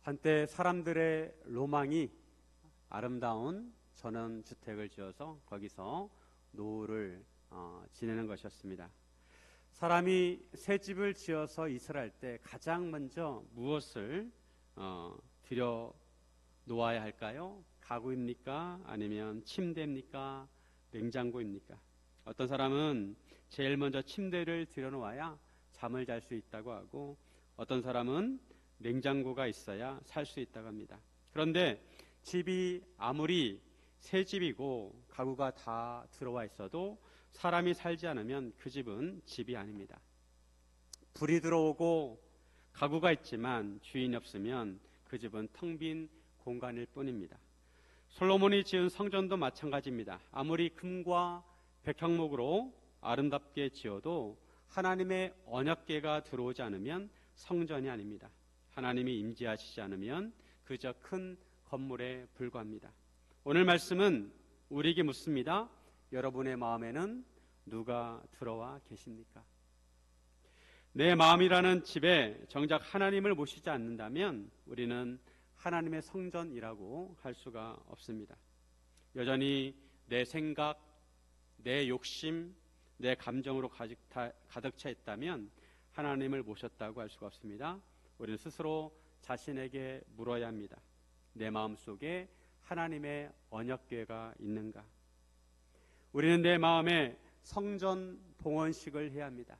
한때 사람들의 로망이 아름다운 전원주택을 지어서 거기서 노후를 지내는 것이었습니다. 사람이 새 집을 지어서 이사할 때 가장 먼저 무엇을 들여 놓아야 할까요? 가구입니까? 아니면 침대입니까? 냉장고입니까? 어떤 사람은 제일 먼저 침대를 들여 놓아야 잠을 잘 수 있다고 하고, 어떤 사람은 냉장고가 있어야 살 수 있다고 합니다. 그런데 집이 아무리 새 집이고 가구가 다 들어와 있어도 사람이 살지 않으면 그 집은 집이 아닙니다. 불이 들어오고 가구가 있지만 주인이 없으면 그 집은 텅 빈 공간일 뿐입니다. 솔로몬이 지은 성전도 마찬가지입니다. 아무리 금과 백향목으로 아름답게 지어도 하나님의 언약궤가 들어오지 않으면 성전이 아닙니다. 하나님이 임재하시지 않으면 그저 큰 건물에 불과합니다. 오늘 말씀은 우리에게 묻습니다. 여러분의 마음에는 누가 들어와 계십니까? 내 마음이라는 집에 정작 하나님을 모시지 않는다면 우리는 하나님의 성전이라고 할 수가 없습니다. 여전히 내 생각, 내 욕심, 내 감정으로 가득 차 있다면 하나님을 모셨다고 할 수가 없습니다. 우리는 스스로 자신에게 물어야 합니다. 내 마음속에 하나님의 언약궤가 있는가? 우리는 내 마음에 성전 봉헌식을 해야 합니다.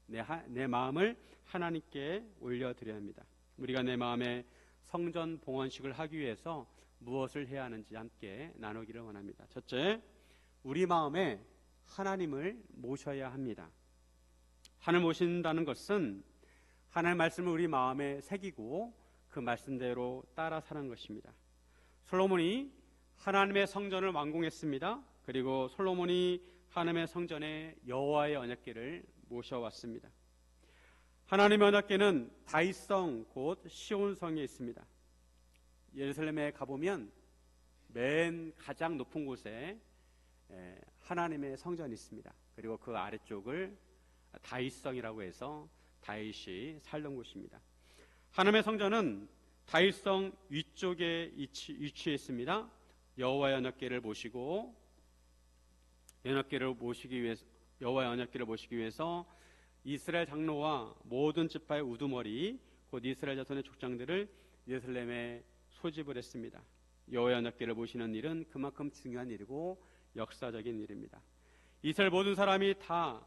내 마음을 하나님께 올려드려야 합니다. 우리가 내 마음에 성전 봉헌식을 하기 위해서 무엇을 해야 하는지 함께 나누기를 원합니다. 첫째, 우리 마음에 하나님을 모셔야 합니다. 하나님 모신다는 것은 하나님의 말씀을 우리 마음에 새기고 그 말씀대로 따라 사는 것입니다. 솔로몬이 하나님의 성전을 완공했습니다. 그리고 솔로몬이 하나님의 성전에 여호와의 언약궤를 모셔왔습니다. 하나님의 언약궤는 다윗성 곧 시온성에 있습니다. 예루살렘에 가보면 맨 가장 높은 곳에 하나님의 성전이 있습니다. 그리고 그 아래쪽을 다윗성이라고 해서 다윗이 살던 곳입니다. 하나님의 성전은 다윗성 위쪽에 위치해 있습니다. 여호와의 언약궤를 모시고 여호와의 언약궤를 모시기 위해서 이스라엘 장로와 모든 지파의 우두머리 곧 이스라엘 자손의 족장들을 예루살렘에 소집을 했습니다. 여호와의 언약궤를 모시는 일은 그만큼 중요한 일이고 역사적인 일입니다. 이스라엘 모든 사람이 다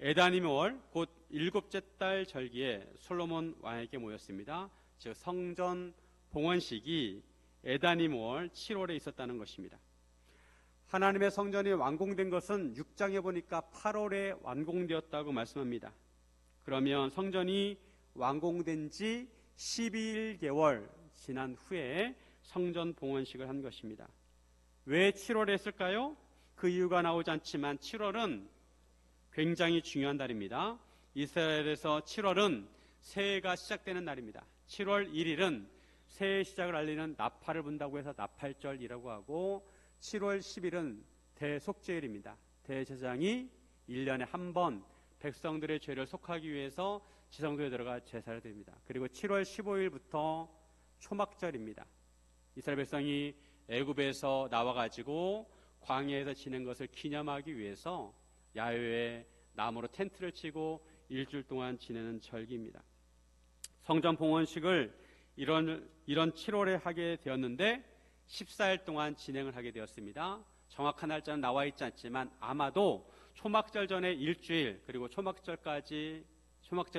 에다니몰 곧 7째 달 절기에 솔로몬 왕에게 모였습니다. 즉 성전 봉헌식이 에다니몰 7월에 있었다는 것입니다. 하나님의 성전이 완공된 것은 6장에 보니까 8월에 완공되었다고 말씀합니다. 그러면 성전이 완공된 지 11개월 지난 후에 성전 봉헌식을 한 것입니다. 왜 7월에 했을까요? 그 이유가 나오지 않지만 7월은 굉장히 중요한 달입니다. 이스라엘에서 7월은 새해가 시작되는 날입니다. 7월 1일은 새해 시작을 알리는 나팔을 분다고 해서 나팔절이라고 하고, 7월 10일은 대속죄일입니다. 대제사장이 1년에 한 번 백성들의 죄를 속하기 위해서 지성소에 들어가 제사를 드립니다. 그리고 7월 15일부터 초막절입니다. 이스라엘 백성이 애굽에서 나와가지고 광야에서 지낸 것을 기념하기 위해서 야외에 나무로 텐트를 치고 일주일 동안 지내는 절기입니다. 성전 봉헌식을 이런 7월에 하게 되었는데 14일 동안 진행을 하게 되었습니다. 정확한 날짜는 나와 있지 않지만 아마도 초막절 전에 일주일, 그리고 초막절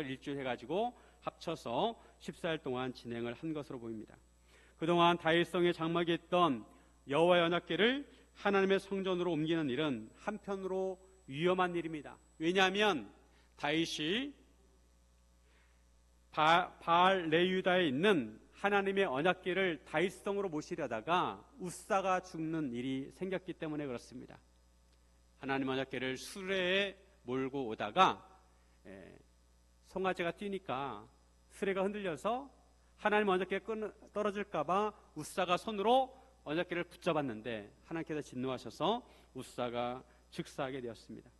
일주일 해가지고 합쳐서 14일 동안 진행을 한 것으로 보입니다. 그동안 다윗성의 장막에 있던 여호와의 언약궤를 하나님의 성전으로 옮기는 일은 한편으로 위험한 일입니다. 왜냐하면 다윗이 바알 레유다에 있는 하나님의 언약궤를 다윗성으로 모시려다가 웃사가 죽는 일이 생겼기 때문에 그렇습니다. 하나님 언약궤를 수레에 몰고 오다가 송아지가 뛰니까 수레가 흔들려서 하나님 언약궤가 떨어질까봐 웃사가 손으로 언약궤를 붙잡았는데 하나님께서 진노하셔서 웃사가 즉사하게 되었습니다.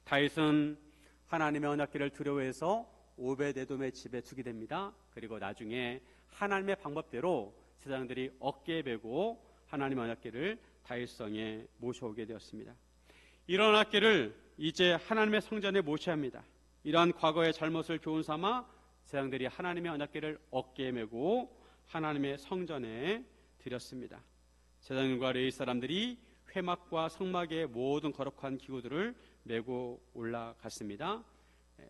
다윗은 하나님의 언약궤를 두려워해서 오벳에돔의 집에 두게 됩니다. 그리고 나중에 하나님의 방법대로 제사장들이 어깨에 메고 하나님의 언약궤를 다윗성에 모셔오게 되었습니다. 이런 언약궤를 이제 하나님의 성전에 모셔야 합니다. 이러한 과거의 잘못을 교훈 삼아 제사장들이 하나님의 언약궤를 어깨에 메고 하나님의 성전에 드렸습니다. 제사장과 레위 사람들이 회막과 성막의 모든 거룩한 기구들을 메고 올라갔습니다.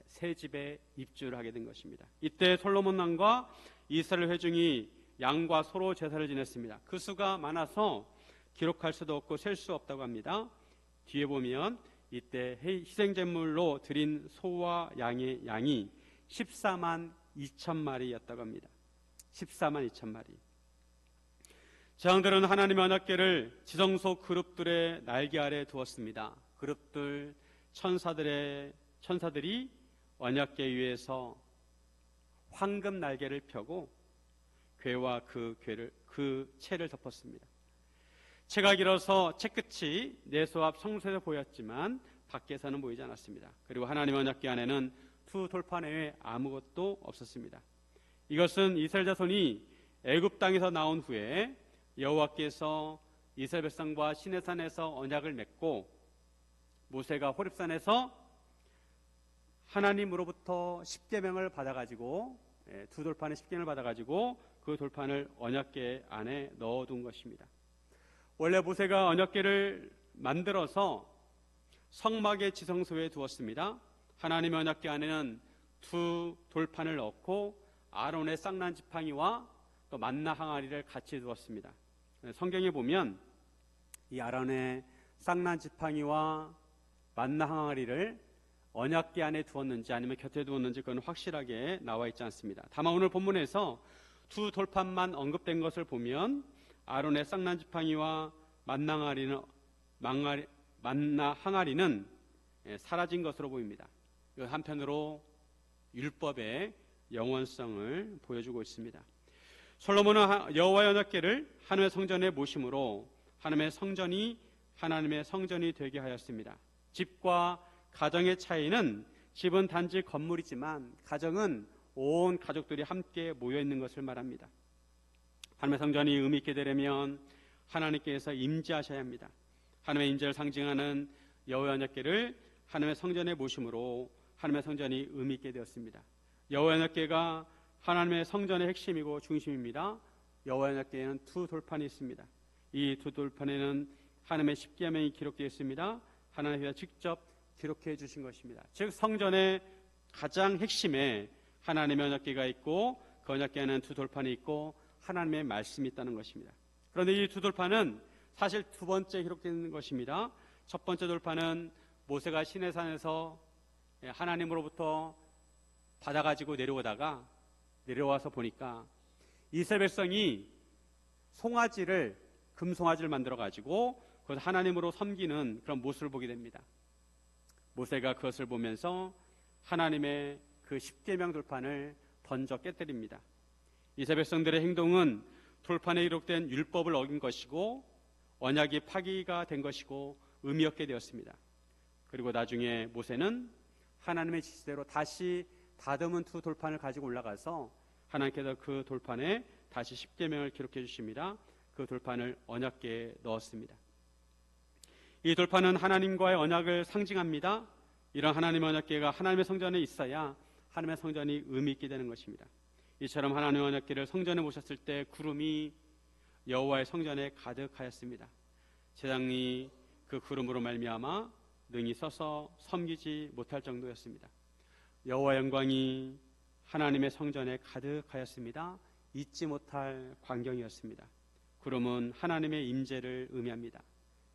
새 집에 입주를 하게 된 것입니다. 이때 솔로몬 왕과 이스라엘 회중이 양과 소로 제사를 지냈습니다. 그 수가 많아서 기록할 수도 없고 셀 수 없다고 합니다. 뒤에 보면 이때 희생제물로 드린 소와 양의 양이 14만 2천 마리였다고 합니다. 14만 2천 마리. 제사장들은 하나님의 언약궤를 지성소 그룹들의 날개 아래 두었습니다. 그룹들 천사들이 언약궤 위에서 황금 날개를 펴고 궤와 그 채를 덮었습니다. 채가 길어서 채끝이 내소 앞 성소에서 보였지만 밖에서는 보이지 않았습니다. 그리고 하나님의 언약궤 안에는 두 돌판 외에 아무것도 없었습니다. 이것은 이스라엘 자손이 애굽 땅에서 나온 후에 여호와께서 이스라엘 백성과 시내산에서 언약을 맺고 모세가 호렙산에서 하나님으로부터 십계명을 받아가지고 두 돌판의 십계명을 받아가지고 그 돌판을 언약궤 안에 넣어둔 것입니다. 원래 모세가 언약궤를 만들어서 성막의 지성소에 두었습니다. 하나님의 언약궤 안에는 두 돌판을 넣고 아론의 쌍난 지팡이와 또 만나 항아리를 같이 두었습니다. 성경에 보면 이 아론의 쌍난 지팡이와 만나 항아리를 언약궤 안에 두었는지 아니면 곁에 두었는지 그건 확실하게 나와 있지 않습니다. 다만 오늘 본문에서 두 돌판만 언급된 것을 보면 아론의 쌍난 지팡이와 만나 항아리는 사라진 것으로 보입니다. 한편으로 율법의 영원성을 보여주고 있습니다. 솔로몬은 여호와의 언약궤를 하나님의 성전에 모심으로 하나님의 성전이 되게 하였습니다. 집과 가정의 차이는 집은 단지 건물이지만 가정은 온 가족들이 함께 모여 있는 것을 말합니다. 하나님의 성전이 의미 있게 되려면 하나님께서 임재하셔야 합니다. 하나님의 임재를 상징하는 여호와의 언약궤를 하나님의 성전에 모심으로 하나님의 성전이 의미 있게 되었습니다. 여호와의 언약궤가 하나님의 성전의 핵심이고 중심입니다. 여호와의 언약궤에는 두 돌판이 있습니다. 이 두 돌판에는 하나님의 십계명이 기록되어 있습니다. 하나님께서 직접 기록해 주신 것입니다. 즉 성전의 가장 핵심에 하나님의 언약궤가 있고 그 언약궤에는 두 돌판이 있고 하나님의 말씀이 있다는 것입니다. 그런데 이 두 돌판은 사실 두 번째 기록된 것입니다. 첫 번째 돌판은 모세가 시내산에서 하나님으로부터 받아가지고 내려와서 보니까 이스라엘 백성이 금송아지를 만들어가지고 그것을 하나님으로 섬기는 그런 모습을 보게 됩니다. 모세가 그것을 보면서 하나님의 그 십계명 돌판을 던져 깨뜨립니다. 이스라엘 백성들의 행동은 돌판에 기록된 율법을 어긴 것이고 언약이 파기가 된 것이고 의미 없게 되었습니다. 그리고 나중에 모세는 하나님의 지시대로 다시 다듬은 두 돌판을 가지고 올라가서 하나님께서 그 돌판에 다시 십계명을 기록해 주십니다. 그 돌판을 언약궤에 넣었습니다. 이 돌판은 하나님과의 언약을 상징합니다. 이런 하나님의 언약궤가 하나님의 성전에 있어야 하나님의 성전이 의미 있게 되는 것입니다. 이처럼 하나님의 언약궤를 성전에 모셨을 때 구름이 여호와의 성전에 가득하였습니다. 제사장이 그 구름으로 말미암아 능히 서서 섬기지 못할 정도였습니다. 여호와의 영광이 하나님의 성전에 가득하였습니다. 잊지 못할 광경이었습니다. 구름은 하나님의 임재를 의미합니다.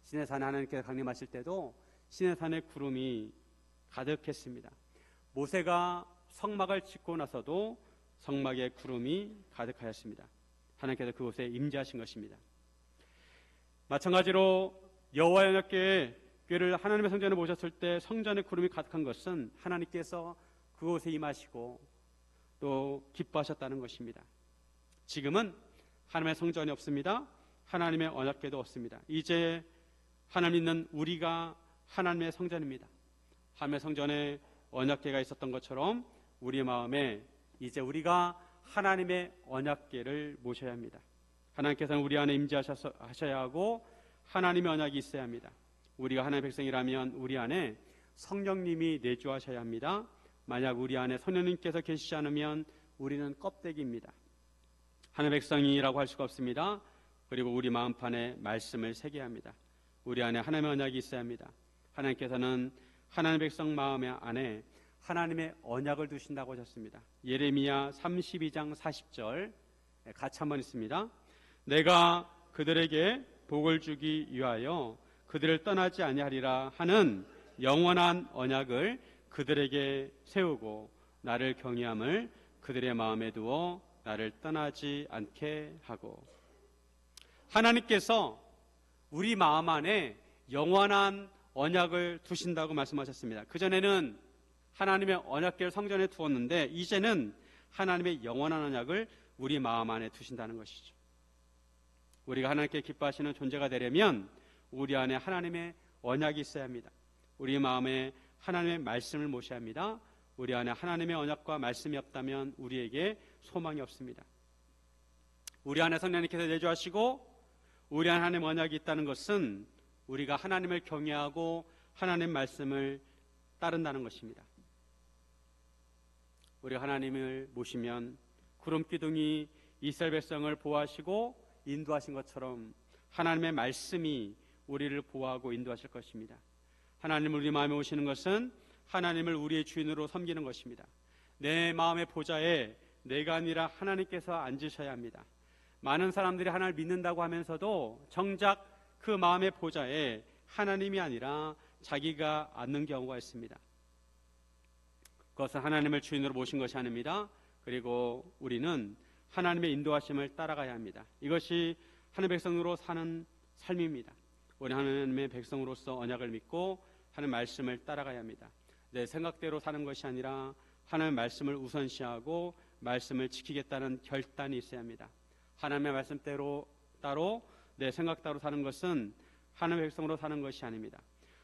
시내산에 하나님께서 강림하실 때도 시내산에 구름이 가득했습니다. 모세가 성막을 짓고 나서도 성막에 구름이 가득하였습니다. 하나님께서 그곳에 임재하신 것입니다. 마찬가지로 여호와의 언약궤를 하나님의 성전에 모셨을 때 성전에 구름이 가득한 것은 하나님께서 그곳에 임하시고 또 기뻐하셨다는 것입니다. 지금은 하나님의 성전이 없습니다. 하나님의 언약궤도 없습니다. 이제 하나님 있는 우리가 하나님의 성전입니다. 하나님의 성전에 언약궤가 있었던 것처럼 우리 마음에 이제 우리가 하나님의 언약궤를 모셔야 합니다. 하나님께서는 우리 안에 임재하셔야 하고 하나님의 언약이 있어야 합니다. 우리가 하나님의 백성이라면 우리 안에 성령님이 내주하셔야 합니다. 만약 우리 안에 성령님께서 계시지 않으면 우리는 껍데기입니다. 하나님의 백성이라고 할 수가 없습니다. 그리고 우리 마음판에 말씀을 새겨야 합니다. 우리 안에 하나님의 언약이 있어야 합니다. 하나님께서는 하나님의 백성 마음 안에 하나님의 언약을 두신다고 하셨습니다. 예레미야 32장 40절 같이 한번 있습니다. 내가 그들에게 복을 주기 위하여 그들을 떠나지 아니하리라 하는 영원한 언약을 그들에게 세우고 나를 경외함을 그들의 마음에 두어 나를 떠나지 않게 하고. 하나님께서 우리 마음 안에 영원한 언약을 두신다고 말씀하셨습니다. 그전에는 하나님의 언약궤를 성전에 두었는데 이제는 하나님의 영원한 언약을 우리 마음 안에 두신다는 것이죠. 우리가 하나님께 기뻐하시는 존재가 되려면 우리 안에 하나님의 언약이 있어야 합니다. 우리 마음에 하나님의 말씀을 모셔야 합니다. 우리 안에 하나님의 언약과 말씀이 없다면 우리에게 소망이 없습니다. 우리 안에 성령님께서 내주하시고 우리 안에 하나님의 언약이 있다는 것은 우리가 하나님을 경외하고 하나님의 말씀을 따른다는 것입니다. 우리가 하나님을 모시면 구름기둥이 이스라엘 백성을 보호하시고 인도하신 것처럼 하나님의 말씀이 우리를 보호하고 인도하실 것입니다. 하나님을 우리 마음에 오시는 것은 하나님을 우리의 주인으로 섬기는 것입니다. 내 마음의 보좌에 내가 아니라 하나님께서 앉으셔야 합니다. 많은 사람들이 하나님을 믿는다고 하면서도 정작 그 마음의 보좌에 하나님이 아니라 자기가 앉는 경우가 있습니다. 그것은 하나님을 주인으로 모신 것이 아닙니다. 그리고 우리는 하나님의 인도하심을 따라가야 합니다. 이것이 하나님의 백성으로 사는 삶입니다. 우리 하나님의 백성으로서 언약을 믿고 하나님의 말씀을 따라가야 합니다. 내 생각대로 사는 것이 아니라 하나님의 말씀을 우선시하고 말씀을 지키겠다는 결단이 있어야 합니다. 하나님의 말씀대로 따로 내 생각대로 사는 것은 하나님의 백성으로 사는 것이 아닙니다.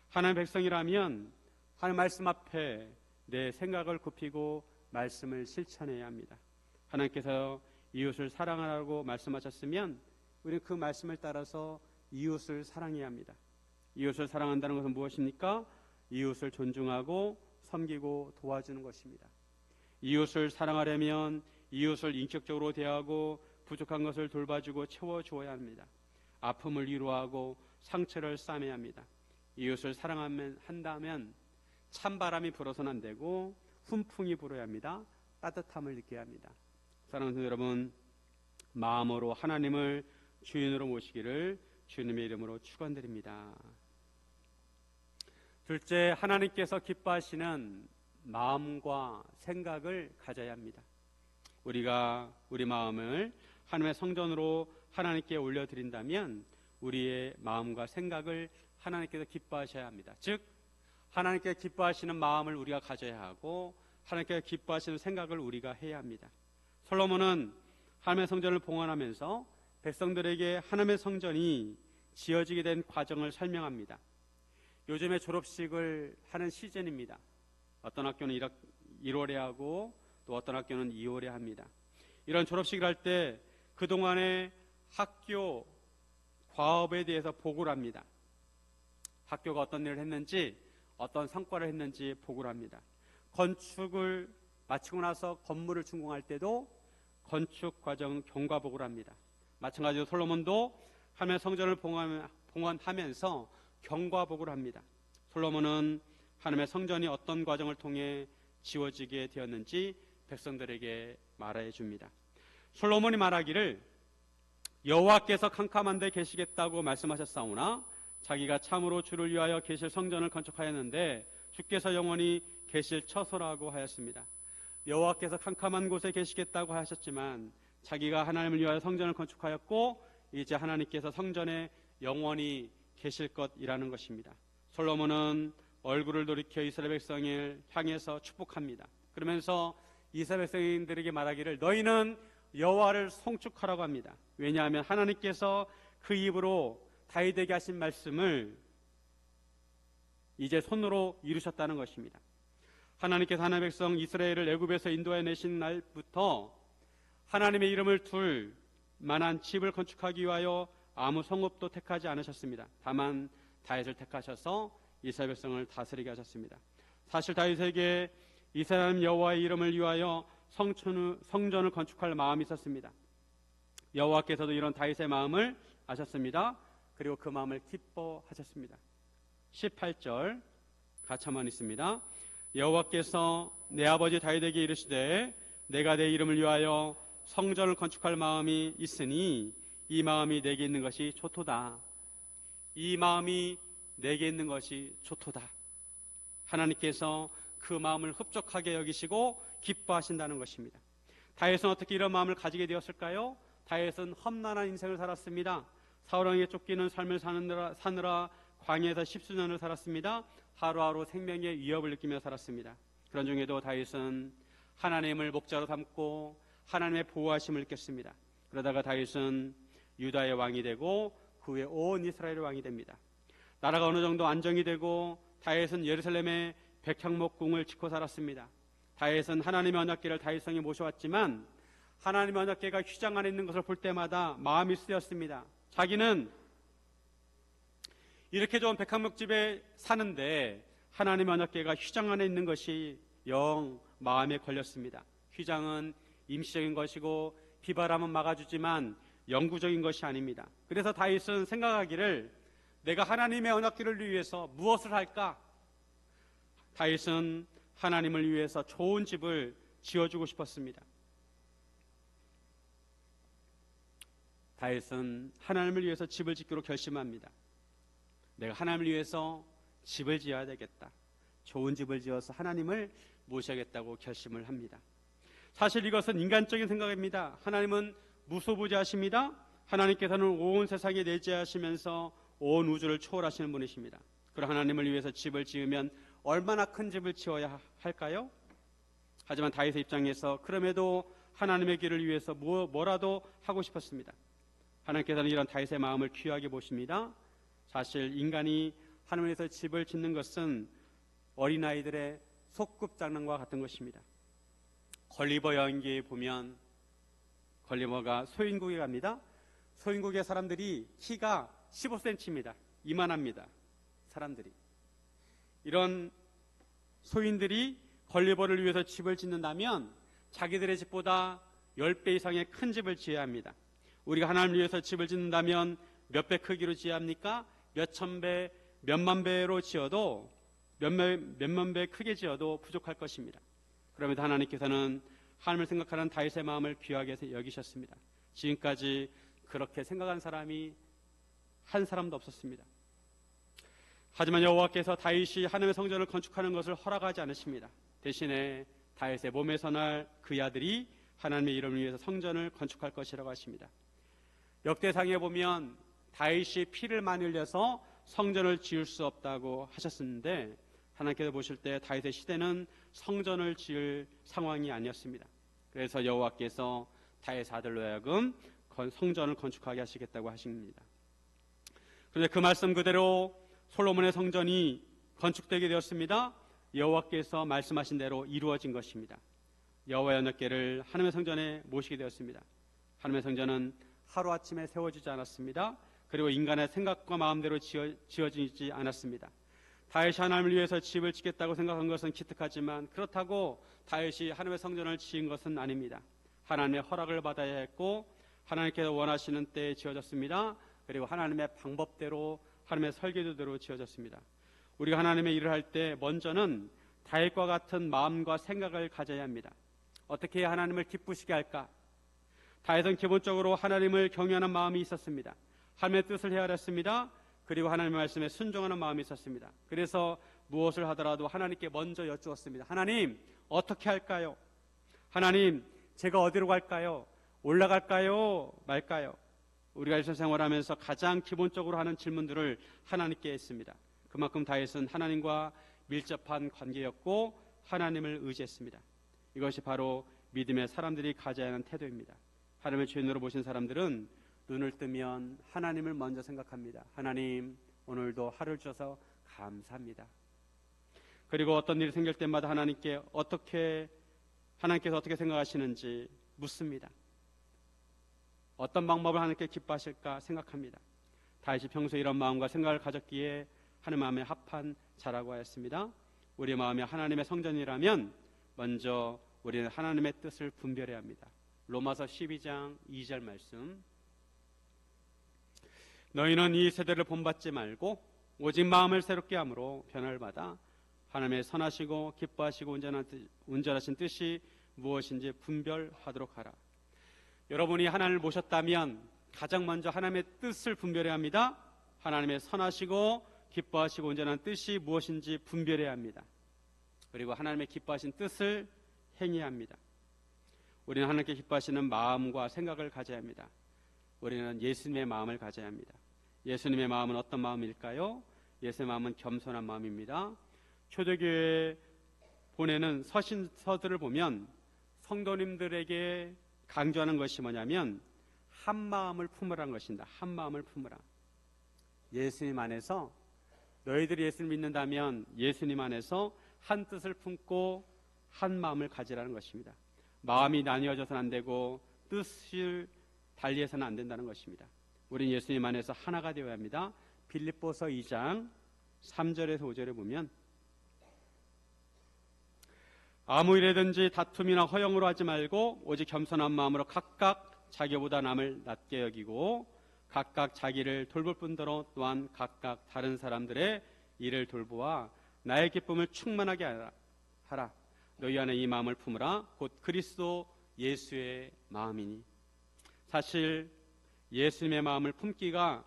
하나님의 백성이라면 하나님의 말씀 앞에 내 생각을 굽히고 말씀을 실천해야 합니다. 하나님께서 이웃을 사랑하라고 말씀하셨으면 우리는 그 말씀을 따라서 이웃을 사랑해야 합니다. 이웃을 사랑한다는 것은 무엇입니까? 이웃을 존중하고 섬기고 도와주는 것입니다. 이웃을 사랑하려면 이웃을 인격적으로 대하고 부족한 것을 돌봐주고 채워주어야 합니다. 아픔을 위로하고 상처를 싸매야 합니다. 이웃을 사랑한다면 찬바람이 불어서는 안 되고 훈풍이 불어야 합니다. 따뜻함을 느껴야 합니다. 사랑하는 여러분, 마음으로 하나님을 주인으로 모시기를 주님의 이름으로 축원드립니다. 둘째, 하나님께서 기뻐하시는 마음과 생각을 가져야 합니다. 우리가 우리 마음을 하나님의 성전으로 하나님께 올려드린다면 우리의 마음과 생각을 하나님께서 기뻐하셔야 합니다. 즉 하나님께 기뻐하시는 마음을 우리가 가져야 하고 하나님께 기뻐하시는 생각을 우리가 해야 합니다. 솔로몬은 하나님의 성전을 봉헌하면서 백성들에게 하나님의 성전이 지어지게 된 과정을 설명합니다. 요즘에 졸업식을 하는 시즌입니다. 어떤 학교는 1월에 하고 또 어떤 학교는 2월에 합니다. 이런 졸업식을 할 때 그동안의 학교 과업에 대해서 보고를 합니다. 학교가 어떤 일을 했는지 어떤 성과를 했는지 보고를 합니다. 건축을 마치고 나서 건물을 준공할 때도 건축 과정 경과 보고를 합니다. 마찬가지로 솔로몬도 하나님의 성전을 봉헌하면서 경과 보고를 합니다. 솔로몬은 하나님의 성전이 어떤 과정을 통해 지어지게 되었는지 백성들에게 말해 줍니다. 솔로몬이 말하기를 여호와께서 캄캄한 데 계시겠다고 말씀하셨사오나 자기가 참으로 주를 위하여 계실 성전을 건축하였는데 주께서 영원히 계실 처소라고 하였습니다. 여호와께서 캄캄한 곳에 계시겠다고 하셨지만 자기가 하나님을 위하여 성전을 건축하였고 이제 하나님께서 성전에 영원히 계실 것이라는 것입니다. 솔로몬은 얼굴을 돌이켜 이스라엘 백성을 향해서 축복합니다. 그러면서 이스라엘 백성들에게 말하기를 너희는 여호와를 송축하라고 합니다. 왜냐하면 하나님께서 그 입으로 다윗에게 하신 말씀을 이제 손으로 이루셨다는 것입니다. 하나님께서 하나님의 백성 이스라엘을 애굽에서 인도해 내신 날부터 하나님의 이름을 둘 만한 집을 건축하기 위하여 아무 성읍도 택하지 않으셨습니다. 다만 다윗을 택하셔서 이스라엘 백성을 다스리게 하셨습니다. 사실 다윗에게 이스라엘 여호와의 이름을 위하여 성전을 건축할 마음이 있었습니다. 여호와께서도 이런 다윗의 마음을 아셨습니다. 그리고 그 마음을 기뻐하셨습니다. 18절 같이 한번 있습니다. 여호와께서 내 아버지 다윗에게 이르시되 내가 내 이름을 위하여 성전을 건축할 마음이 있으니 이 마음이 내게 있는 것이 좋도다. 이 마음이 내게 있는 것이 좋도다. 하나님께서 그 마음을 흡족하게 여기시고 기뻐하신다는 것입니다. 다윗은 어떻게 이런 마음을 가지게 되었을까요? 다윗은 험난한 인생을 살았습니다. 사울왕에게 쫓기는 삶을 사느라 광야에서 10수년을 살았습니다. 하루하루 생명의 위협을 느끼며 살았습니다. 그런 중에도 다윗은 하나님을 목자로 삼고 하나님의 보호하심을 느꼈습니다. 그러다가 다윗은 유다의 왕이 되고 그 후에 온 이스라엘의 왕이 됩니다. 나라가 어느 정도 안정이 되고 다윗은 예루살렘의 백향목궁을 짓고 살았습니다. 다윗은 하나님의 언약궤를 다윗성에 모셔왔지만 하나님의 언약궤가 휘장 안에 있는 것을 볼 때마다 마음이 쓰였습니다. 자기는 이렇게 좋은 백향목집에 사는데 하나님의 언약궤가 휘장 안에 있는 것이 영 마음에 걸렸습니다. 휘장은 임시적인 것이고 비바람은 막아주지만 영구적인 것이 아닙니다. 그래서 다윗은 생각하기를 내가 하나님의 언약궤를 위해서 무엇을 할까? 다윗은 하나님을 위해서 좋은 집을 지어주고 싶었습니다. 다윗은 하나님을 위해서 집을 짓기로 결심합니다. 내가 하나님을 위해서 집을 지어야 되겠다. 좋은 집을 지어서 하나님을 모셔야겠다고 결심을 합니다. 사실 이것은 인간적인 생각입니다. 하나님은 무소부재하십니다. 하나님께서는 온 세상에 내재하시면서 온 우주를 초월하시는 분이십니다. 그런 하나님을 위해서 집을 지으면 얼마나 큰 집을 지어야 할까요? 하지만 다윗의 입장에서 그럼에도 하나님의 길을 위해서 뭐라도 하고 싶었습니다. 하나님께서는 이런 다윗의 마음을 귀하게 보십니다. 사실 인간이 하나님에서 집을 짓는 것은 어린아이들의 소꿉장난과 같은 것입니다. 걸리버 여행기에 보면 걸리버가 소인국에 갑니다. 소인국의 사람들이 키가 15cm입니다. 이만합니다. 사람들이. 이런 소인들이 걸리버를 위해서 집을 짓는다면 자기들의 집보다 10배 이상의 큰 집을 지어야 합니다. 우리가 하나님을 위해서 집을 짓는다면 몇 배 크기로 지어야 합니까? 몇천 배, 몇만 배로 지어도 몇만 배 크게 지어도 부족할 것입니다. 그럼에도 하나님께서는 하나님을 생각하는 다윗의 마음을 귀하게 여기셨습니다. 지금까지 그렇게 생각한 사람이 한 사람도 없었습니다. 하지만 여호와께서 다윗이 하나님의 성전을 건축하는 것을 허락하지 않으십니다. 대신에 다윗의 몸에서 날 그의 아들이 하나님의 이름을 위해서 성전을 건축할 것이라고 하십니다. 역대상에 보면 다윗이 피를 많이 흘려서 성전을 지을 수 없다고 하셨는데 하나님께서 보실 때 다윗의 시대는 성전을 지을 상황이 아니었습니다. 그래서 여호와께서 다윗의 아들로 하여금 성전을 건축하게 하시겠다고 하십니다. 그런데 그 말씀 그대로 솔로몬의 성전이 건축되게 되었습니다. 여호와께서 말씀하신 대로 이루어진 것입니다. 여호와의 언약궤를 하나님의 성전에 모시게 되었습니다. 하나님의 성전은 하루아침에 세워지지 않았습니다. 그리고 인간의 생각과 마음대로 지어지지 않았습니다. 다윗이 하나님을 위해서 집을 짓겠다고 생각한 것은 기특하지만 그렇다고 다윗이 하나님의 성전을 지은 것은 아닙니다. 하나님의 허락을 받아야 했고 하나님께서 원하시는 때에 지어졌습니다. 그리고 하나님의 방법대로 하나님의 설계도대로 지어졌습니다. 우리가 하나님의 일을 할 때 먼저는 다윗과 같은 마음과 생각을 가져야 합니다. 어떻게 해야 하나님을 기쁘시게 할까? 다윗은 기본적으로 하나님을 경외하는 마음이 있었습니다. 하나님의 뜻을 헤아렸습니다. 그리고 하나님의 말씀에 순종하는 마음이 있었습니다. 그래서 무엇을 하더라도 하나님께 먼저 여쭈었습니다. 하나님, 어떻게 할까요? 하나님, 제가 어디로 갈까요? 올라갈까요? 말까요? 우리가 일상생활하면서 가장 기본적으로 하는 질문들을 하나님께 했습니다. 그만큼 다윗은 하나님과 밀접한 관계였고 하나님을 의지했습니다. 이것이 바로 믿음의 사람들이 가져야 하는 태도입니다. 하나님의 주인으로 보신 사람들은 눈을 뜨면 하나님을 먼저 생각합니다. 하나님, 오늘도 하루를 주셔서 감사합니다. 그리고 어떤 일이 생길 때마다 하나님께서 어떻게 생각하시는지 묻습니다. 어떤 방법을 하나님께 기뻐하실까 생각합니다. 다윗이 평소에 이런 마음과 생각을 가졌기에 하나님 마음에 합한 자라고 하였습니다. 우리 마음이 하나님의 성전이라면 먼저 우리는 하나님의 뜻을 분별해야 합니다. 로마서 12장 2절 말씀. 너희는 이 세대를 본받지 말고 오직 마음을 새롭게 함으로 변화를 받아 하나님의 선하시고 기뻐하시고 온전하신 뜻이 무엇인지 분별하도록 하라. 여러분이 하나님을 모셨다면 가장 먼저 하나님의 뜻을 분별해야 합니다. 하나님의 선하시고 기뻐하시고 온전한 뜻이 무엇인지 분별해야 합니다. 그리고 하나님의 기뻐하신 뜻을 행해야 합니다. 우리는 하나님께 기뻐하시는 마음과 생각을 가져야 합니다. 우리는 예수님의 마음을 가져야 합니다. 예수님의 마음은 어떤 마음일까요? 예수님의 마음은 겸손한 마음입니다. 초대교회에 보내는 서신서들을 보면 성도님들에게 강조하는 것이 뭐냐면 한 마음을 품으라는 것입니다. 한 마음을 품으라. 예수님 안에서 너희들이 예수를 믿는다면 예수님 안에서 한 뜻을 품고 한 마음을 가지라는 것입니다. 마음이 나뉘어져서는 안 되고 뜻을 달리해서는 안 된다는 것입니다. 우리는 예수님 안에서 하나가 되어야 합니다. 빌립보서 2장 3절에서 5절에 보면 아무 일에든지 다툼이나 허영으로 하지 말고 오직 겸손한 마음으로 각각 자기보다 남을 낮게 여기고 각각 자기를 돌볼 뿐더러 또한 각각 다른 사람들의 일을 돌보아 나의 기쁨을 충만하게 하라. 너희 안에 이 마음을 품으라. 곧 그리스도 예수의 마음이니. 사실 예수님의 마음을 품기가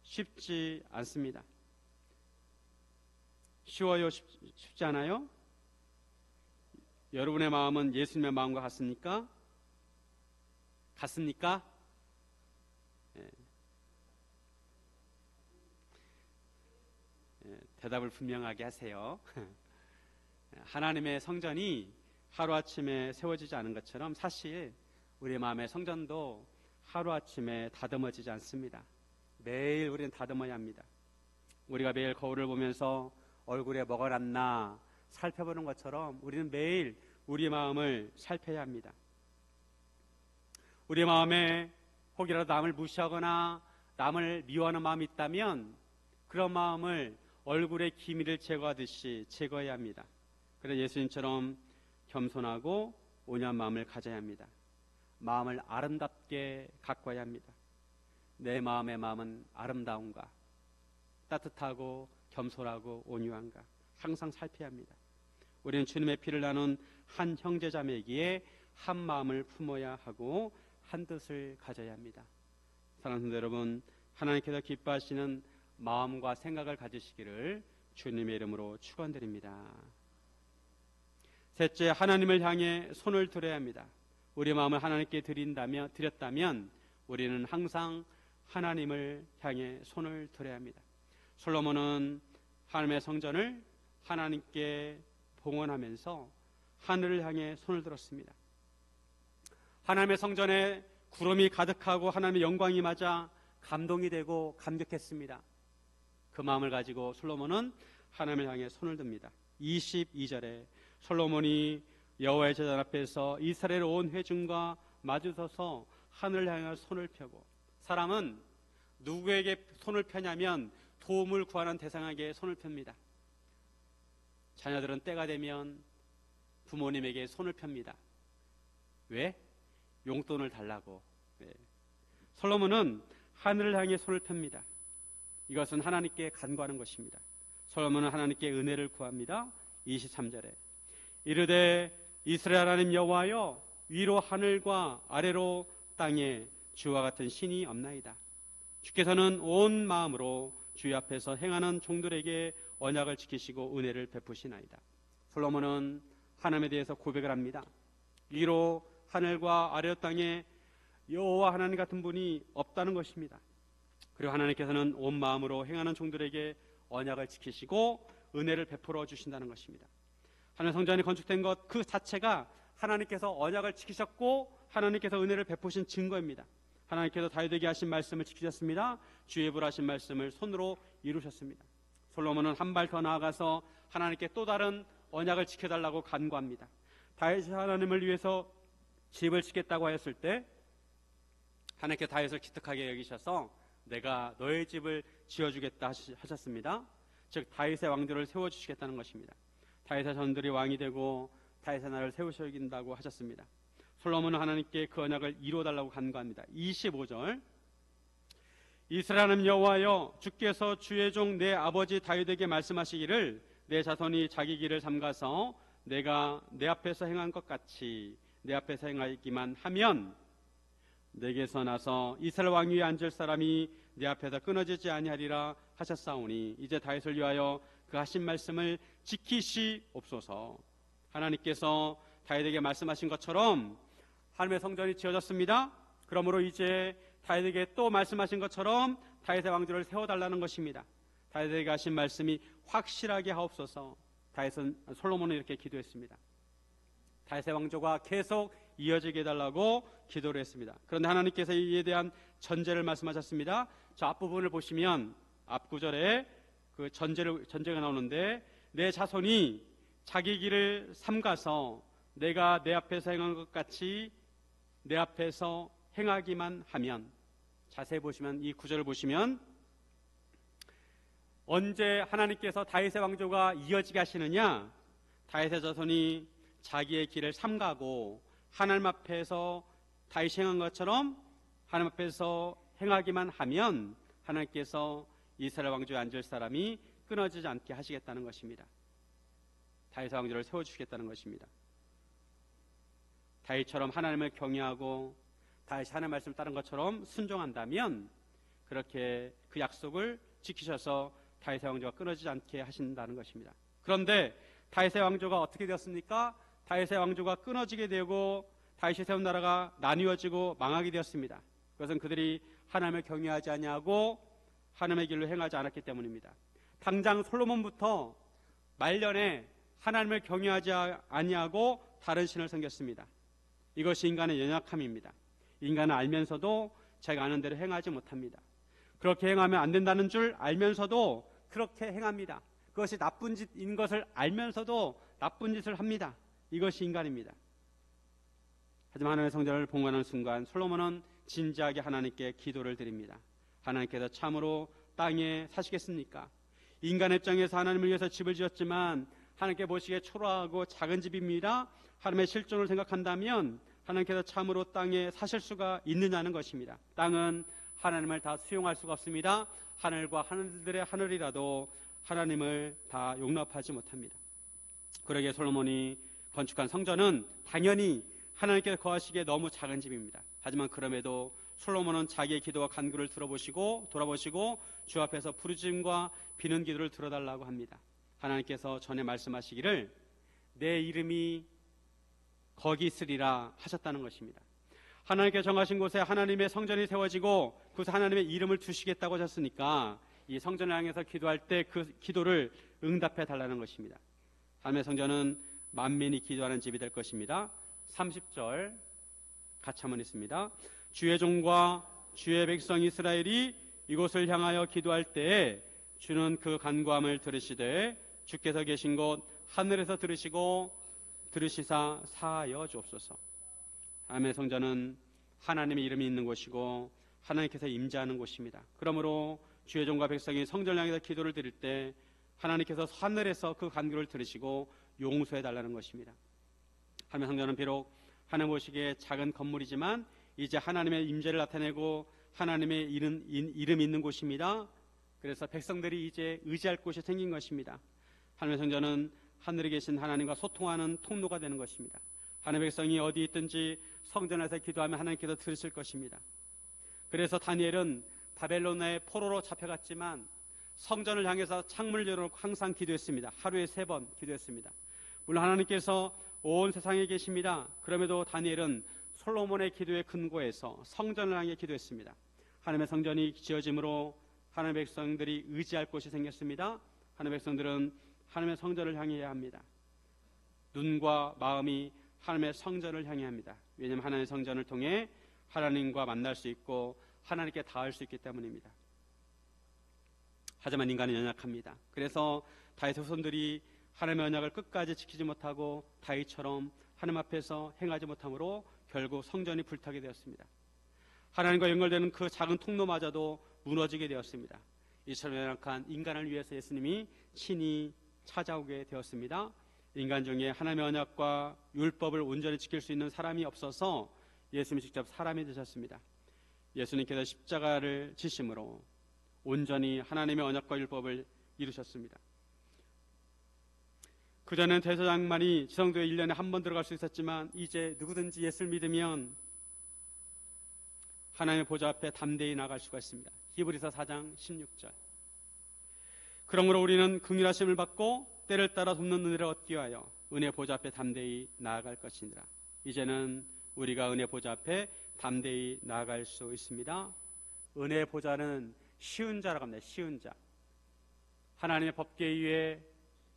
쉽지 않습니다. 쉬워요? 쉽지 않아요? 여러분의 마음은 예수님의 마음과 같습니까? 같습니까? 대답을 분명하게 하세요. 하나님의 성전이 하루아침에 세워지지 않은 것처럼 사실 우리 마음의 성전도 하루아침에 다듬어지지 않습니다. 매일 우리는 다듬어야 합니다. 우리가 매일 거울을 보면서 얼굴에 뭐가 났나 살펴보는 것처럼 우리는 매일 우리 마음을 살펴야 합니다. 우리 마음에 혹이라도 남을 무시하거나 남을 미워하는 마음이 있다면 그런 마음을 얼굴의 기미를 제거하듯이 제거해야 합니다. 그래서 예수님처럼 겸손하고 온유한 마음을 가져야 합니다. 마음을 아름답게 가꿔야 합니다. 내 마음의 마음은 아름다운가, 따뜻하고 겸손하고 온유한가 항상 살펴야 합니다. 우리는 주님의 피를 나눈 한 형제자매이기에 한 마음을 품어야 하고 한 뜻을 가져야 합니다. 사랑하는 성도 여러분, 하나님께서 기뻐하시는 마음과 생각을 가지시기를 주님의 이름으로 축원드립니다. 셋째, 하나님을 향해 손을 들어야 합니다. 우리 마음을 하나님께 드렸다면 우리는 항상 하나님을 향해 손을 들어야 합니다. 솔로몬은 하나님의 성전을 하나님께 봉헌하면서 하늘을 향해 손을 들었습니다. 하나님의 성전에 구름이 가득하고 하나님의 영광이 맞아 감동이 되고 감격했습니다. 그 마음을 가지고 솔로몬은 하나님을 향해 손을 듭니다. 22절에 솔로몬이 여호와의 제단 앞에서 이스라엘 온 회중과 마주서서 하늘을 향해 손을 펴고, 사람은 누구에게 손을 펴냐면 도움을 구하는 대상에게 손을 펴니다. 자녀들은 때가 되면 부모님에게 손을 펴니다. 왜? 용돈을 달라고. 솔로몬은 하늘을 향해 손을 펴니다. 이것은 하나님께 간구하는 것입니다. 솔로몬은 하나님께 은혜를 구합니다. 23절에 이르되 이스라엘 하나님 여호와여, 위로 하늘과 아래로 땅에 주와 같은 신이 없나이다. 주께서는 온 마음으로 주의 앞에서 행하는 종들에게 언약을 지키시고 은혜를 베푸시나이다. 솔로몬은 하나님에 대해서 고백을 합니다. 위로 하늘과 아래로 땅에 여호와 하나님 같은 분이 없다는 것입니다. 그리고 하나님께서는 온 마음으로 행하는 종들에게 언약을 지키시고 은혜를 베풀어 주신다는 것입니다. 하나님 성전이 건축된 것 그 자체가 하나님께서 언약을 지키셨고 하나님께서 은혜를 베푸신 증거입니다. 하나님께서 다윗에게 하신 말씀을 지키셨습니다. 주의 불하신 말씀을 손으로 이루셨습니다. 솔로몬은 한 발 더 나아가서 하나님께 또 다른 언약을 지켜달라고 간구합니다. 다윗이 하나님을 위해서 집을 짓겠다고 하였을 때 하나님께 다윗을 기특하게 여기셔서 내가 너의 집을 지어주겠다 하셨습니다. 즉 다윗의 왕들을 세워주시겠다는 것입니다. 다윗의 전들이 왕이 되고 다윗의 나라를 세우시긴다고 하셨습니다. 솔로몬은 하나님께 그 언약을 이루어달라고 간구합니다. 25절 이스라엘은 여호와여 주께서 주의 종 내 아버지 다윗에게 말씀하시기를 내 자손이 자기 길을 삼가서 내가 내 앞에서 행한 것 같이 내 앞에서 행하기만 하면 내게서 나서 이스라엘 왕위에 앉을 사람이 내 앞에서 끊어지지 아니하리라 하셨사오니 이제 다윗을 위하여 그 하신 말씀을 지키시옵소서. 하나님께서 다윗에게 말씀하신 것처럼 하나님의 성전이 지어졌습니다. 그러므로 이제 다윗에게 또 말씀하신 것처럼 다윗의 왕조를 세워달라는 것입니다. 다윗에게 하신 말씀이 확실하게 하옵소서. 솔로몬은 이렇게 기도했습니다. 다윗의 왕조가 계속 이어지게 해달라고 기도를 했습니다. 그런데 하나님께서 이에 대한 전제를 말씀하셨습니다. 저 앞부분을 보시면 앞구절에 그 전제가 나오는데 내 자손이 자기 길을 삼가서 내가 내 앞에서 행한 것 같이 내 앞에서 행하기만 하면, 자세히 보시면 이 구절을 보시면 언제 하나님께서 다윗의 왕조가 이어지게 하시느냐, 다윗의 자손이 자기의 길을 삼가고 하나님 앞에서 다윗이 행한 것처럼 하나님 앞에서 행하기만 하면 하나님께서 이스라엘 왕조에 앉을 사람이 끊어지지 않게 하시겠다는 것입니다. 다윗의 왕조를 세워주시겠다는 것입니다. 다윗처럼 하나님을 경외하고 다윗이 하나님의 말씀을 따른 것처럼 순종한다면 그렇게 그 약속을 지키셔서 다윗의 왕조가 끊어지지 않게 하신다는 것입니다. 그런데 다윗의 왕조가 어떻게 되었습니까? 다윗의 왕조가 끊어지게 되고 다윗이 세운 나라가 나뉘어지고 망하게 되었습니다. 그것은 그들이 하나님을 경외하지 아니하고 하나님의 길로 행하지 않았기 때문입니다. 당장 솔로몬부터 말년에 하나님을 경외하지 아니하고 다른 신을 섬겼습니다. 이것이 인간의 연약함입니다. 인간은 알면서도 자기가 아는 대로 행하지 못합니다. 그렇게 행하면 안 된다는 줄 알면서도 그렇게 행합니다. 그것이 나쁜 짓인 것을 알면서도 나쁜 짓을 합니다. 이것이 인간입니다. 하지만 하나님의 성전을 봉헌하는 순간 솔로몬은 진지하게 하나님께 기도를 드립니다. 하나님께서 참으로 땅에 사시겠습니까? 인간의 입장에서 하나님을 위해서 집을 지었지만 하나님께 보시기에 초라하고 작은 집입니다. 하나님의 실존을 생각한다면 하나님께서 참으로 땅에 사실 수가 있느냐는 것입니다. 땅은 하나님을 다 수용할 수가 없습니다. 하늘과 하늘들의 하늘이라도 하나님을 다 용납하지 못합니다. 그러기에 솔로몬이 건축한 성전은 당연히 하나님께서 거하시기에 너무 작은 집입니다. 하지만 그럼에도 솔로몬은 자기의 기도와 간구를 돌아보시고 주 앞에서 부르짖음과 비는 기도를 들어달라고 합니다. 하나님께서 전에 말씀하시기를 내 이름이 거기 있으리라 하셨다는 것입니다. 하나님께서 정하신 곳에 하나님의 성전이 세워지고 그곳에 하나님의 이름을 두시겠다고 하셨으니까 이 성전을 향해서 기도할 때 그 기도를 응답해 달라는 것입니다. 하나님의 성전은 만민이 기도하는 집이 될 것입니다. 30절 같이 한번 있습니다. 주의 종과 주의 백성 이스라엘이 이곳을 향하여 기도할 때에 주는 그 간구함을 들으시되 주께서 계신 곳 하늘에서 들으시사 사하여 주옵소서. 하나님의 성전은 하나님의 이름이 있는 곳이고 하나님께서 임재하는 곳입니다. 그러므로 주의 종과 백성이 성전을 향해서 기도를 드릴 때 하나님께서 하늘에서 그 간구를 들으시고 용서해 달라는 것입니다. 하나님의 성전은 비록 하나님 보시기에 작은 건물이지만 이제 하나님의 임재를 나타내고 하나님의 이름이 있는 곳입니다. 그래서 백성들이 이제 의지할 곳이 생긴 것입니다. 하나님의 성전은 하늘에 계신 하나님과 소통하는 통로가 되는 것입니다. 하나님의 백성이 어디 있든지 성전에서 기도하면 하나님께서 들으실 것입니다. 그래서 다니엘은 바벨론의 포로로 잡혀갔지만 성전을 향해서 창문을 열어놓고 항상 기도했습니다. 하루에 3번 기도했습니다. 물론 하나님께서 온 세상에 계십니다. 그럼에도 다니엘은 솔로몬의 기도의 근거에서 성전을 향해 기도했습니다. 하나님의 성전이 지어짐으로 하나님의 백성들이 의지할 곳이 생겼습니다. 하나님의 백성들은 하나님의 성전을 향해야 합니다. 눈과 마음이 하나님의 성전을 향해야 합니다. 왜냐하면 하나님의 성전을 통해 하나님과 만날 수 있고 하나님께 닿을 수 있기 때문입니다. 하지만 인간은 연약합니다. 그래서 다윗의 후손들이 하나님의 언약을 끝까지 지키지 못하고 다윗처럼 하나님 앞에서 행하지 못함으로 결국 성전이 불타게 되었습니다. 하나님과 연결되는 그 작은 통로마저도 무너지게 되었습니다. 이처럼 연약한 인간을 위해서 예수님이 친히 찾아오게 되었습니다. 인간 중에 하나님의 언약과 율법을 온전히 지킬 수 있는 사람이 없어서 예수님이 직접 사람이 되셨습니다. 예수님께서 십자가를 지심으로 온전히 하나님의 언약과 율법을 이루셨습니다. 그전엔 대제사장만이 지성소에 1년에 한 번 들어갈 수 있었지만 이제 누구든지 예수를 믿으면 하나님의 보좌 앞에 담대히 나갈 수가 있습니다. 히브리서 4장 16절. 그러므로 우리는 긍휼하심을 받고 때를 따라 돕는 은혜를 얻기 위하여 은혜 보좌 앞에 담대히 나아갈 것이니라. 이제는 우리가 은혜 보좌 앞에 담대히 나아갈 수 있습니다. 은혜 보좌는 쉬운 자라고 합니다. 쉬운 자. 하나님의 법궤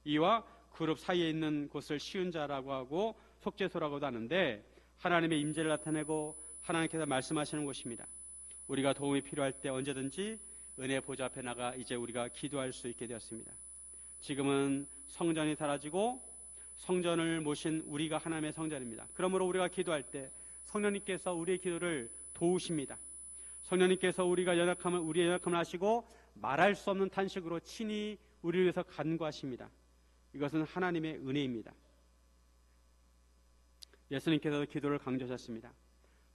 이와 그룹 사이에 있는 곳을 쉬운 자라고 하고 속죄소라고도 하는데 하나님의 임재를 나타내고 하나님께서 말씀하시는 곳입니다. 우리가 도움이 필요할 때 언제든지 은혜 보좌 앞에 나가 이제 우리가 기도할 수 있게 되었습니다. 지금은 성전이 사라지고 성전을 모신 우리가 하나님의 성전입니다. 그러므로 우리가 기도할 때 성령님께서 우리의 기도를 도우십니다. 성령님께서 우리의 연약함을 아시고 말할 수 없는 탄식으로 친히 우리를 위해서 간구하십니다. 이것은 하나님의 은혜입니다. 예수님께서도 기도를 강조하셨습니다.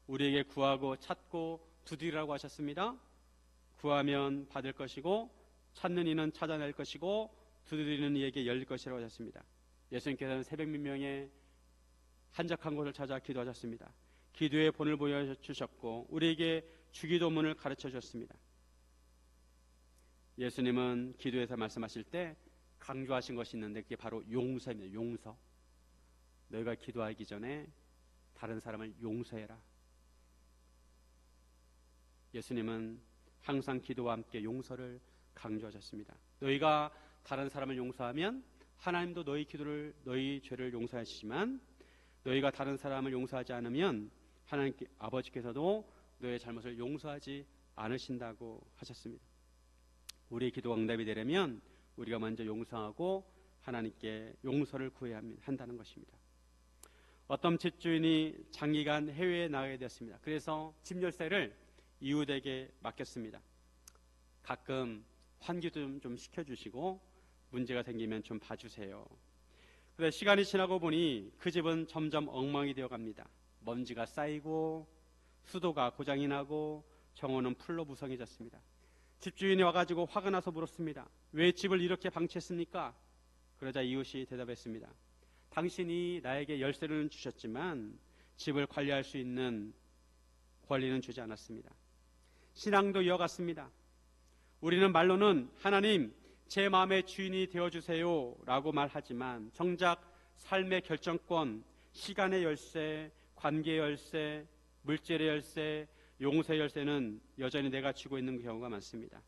우리에게 구하고 찾고 두드리라고 하셨습니다. 구하면 받을 것이고 찾는 이는 찾아낼 것이고 두드리는 이에게 열릴 것이라고 하셨습니다. 예수님께서는 새벽 민명에 한적한 곳을 찾아 기도하셨습니다. 기도의 본을 보여주셨고 우리에게 주기도문을 가르쳐 주셨습니다. 예수님은 기도에서 말씀하실 때 강조하신 것이 있는데 그게 바로 용서입니다. 용서. 너희가 기도하기 전에 다른 사람을 용서해라. 예수님은 항상 기도와 함께 용서를 강조하셨습니다. 너희가 다른 사람을 용서하면 하나님도 너희 죄를 용서하시지만 너희가 다른 사람을 용서하지 않으면 하나님 아버지께서도 너의 잘못을 용서하지 않으신다고 하셨습니다. 우리의 기도가 응답이 되려면 우리가 먼저 용서하고 하나님께 용서를 구해야 한다는 것입니다. 어떤 집주인이 장기간 해외에 나가게 되었습니다. 그래서 집 열쇠를 이웃에게 맡겼습니다. 가끔 환기도 좀 시켜주시고 문제가 생기면 좀 봐주세요. 그런데 시간이 지나고 보니 그 집은 점점 엉망이 되어갑니다. 먼지가 쌓이고 수도가 고장이 나고 정원은 풀로 무성해졌습니다. 집주인이 와가지고 화가 나서 물었습니다. 왜 집을 이렇게 방치했습니까? 그러자 이웃이 대답했습니다. 당신이 나에게 열쇠를 주셨지만 집을 관리할 수 있는 권리는 주지 않았습니다. 신앙도 이어갔습니다. 우리는 말로는 하나님 제 마음의 주인이 되어주세요 라고 말하지만 정작 삶의 결정권, 시간의 열쇠, 관계의 열쇠, 물질의 열쇠, 용서의 열쇠는 여전히 내가 쥐고 있는 경우가 많습니다.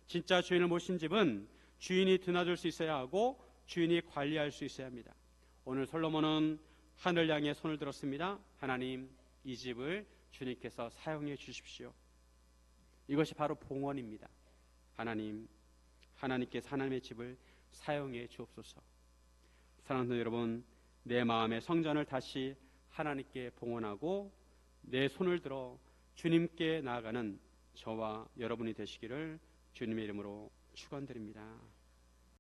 진짜 주인을 모신 집은 주인이 드나들 수 있어야 하고 주인이 관리할 수 있어야 합니다. 오늘 솔로몬은 하늘 향해 손을 들었습니다. 하나님, 이 집을 주님께서 사용해 주십시오. 이것이 바로 봉헌입니다. 하나님께서 하나님의 집을 사용해 주옵소서. 사랑하는 여러분, 내 마음의 성전을 다시 하나님께 봉헌하고 내 손을 들어 주님께 나아가는 저와 여러분이 되시기를 주님의 이름으로 축원드립니다.